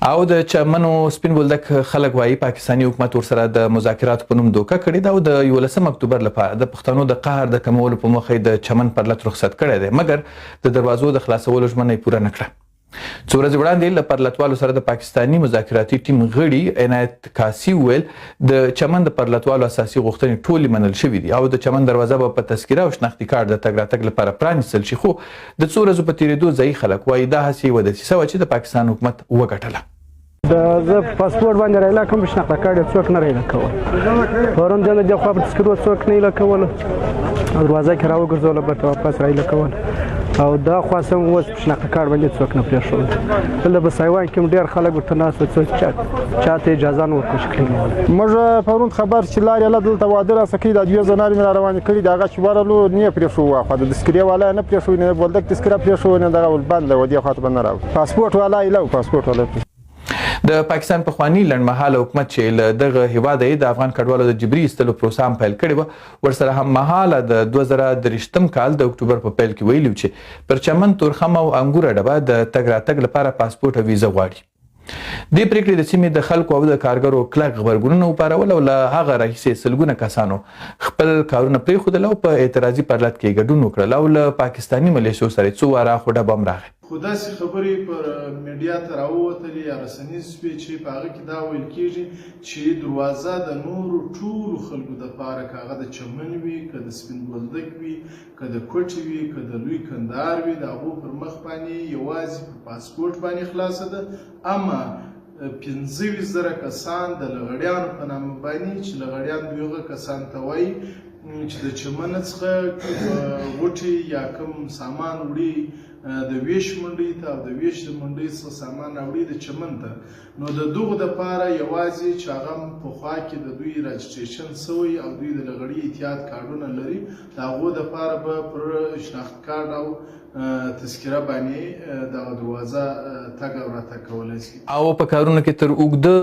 او د چمنو سپین بولدک خلک وایي پاکستاني حکومت ورسره د مذاکراتو په نوم دوکه کړې ده او د 11 اکتوبر لپاره د پښتنو د قهر د کمولو په موخه د چمن پر لټ رخصت کړی دی، مګر د دروازو د خلاصولو ژمنه یې پوره نه کړه. څو ورځې وړاندې له پرلتوالو سره د پاکستاني مذاکراتي ټیم غړي عنایت کاسي وویل د چمن د پرلتوالو اساسي غوښتنې ټولې منل شوي دي او د چمن دروازه به په تذکره او شناختي کارت د تګ راتګ لپاره پرانیستل شي، خو د څو ورځو په تېرېدو ځایي خلک وایي دا هسې یوه دسیسه وه چې د پاکستان حکومت وګټله. زه په پاسپورټ باندې رایله کوم، شناخته کارت یې څوک نه رایله کول. پرون د دې خوا په تذکرو څوک نه ایله کول، دروازه کې راوګرځوله بېرته واپس رایله کول او دا خوا سم اوس په شناخته کارت باندې څوک نه پرېښود. دلته په سایوان کې هم ډېر خلک ورته ناست وو، څوک چاته اجازه نه ورکوي چې کلي. موږ پرون خبر چې لارې الله دلته واده راسه کوي، دا دوې زنانې مې را روانې کړي دي، هغه چې ورغلو نه یې پرېښود واخوا د تذکرې والا یې نه پرېښود، نه بولدک تذکره پرېښود، نه دغه بند و دې خواته به نه راوړي. پاسپورټ والا ایله و، پاسپورټ والا د پاکستان پخواني لنډمهاله حکومت چې له دغه هیواده یې د افغان کډوالو د جبري ایستلو پروسه هم پیل کړې وه، ورسره هممهاله د 2023 کال د اکتوبر په پیل کې ویلي چې پر چمن، تورخم او انګوره ډبه د تګ راتګ لپاره پاسپورټ او ویزه غواړي. دې پریکړې د سیمې د خلکو او د کارګرو کلک غبرګونونه وپارول او له هغه راهیسې سلګونه کسانو خپل کارونه پرېښودل او په اعتراضي پرلت کې ګډون وکړل او له پاکستاني ملیشو سره څو واره خو ډبه هم راغی. خو داسې خبرې پر میډیا ته راووتلې یا رسنیز شوې چې په هغه کې دا ویل کېږي چې دروازه د نورو ټولو خلکو دپاره، که هغه د چمن وي، که د سپین بولدک وي، که د کوټې وي، که د لوی کندهار وي، د هغو پر مخ باندې یوازې په پاسپورټ باندې خلاصه ده. اما 25,000 کسان د لغړیانو په نامه باندې چې لغړیان دوی کسان ته وایي چې د چمن څخه غوټې یا کوم سامان وړي د ویش منډۍ ته او د ویش د منډۍ څخه سامان راوړي د چمن ته، نو د دغو دپاره یوازې چې هغه په خوا کې د دوی راجسټریشن سوی او دوی د لغړي اتحاد کارډونه لري، د هغو دپاره به پر شناخت کارت او تذکره باندې دغه دروازه تګ او راتګ کولی شي. او په کارونو کې تر اوږده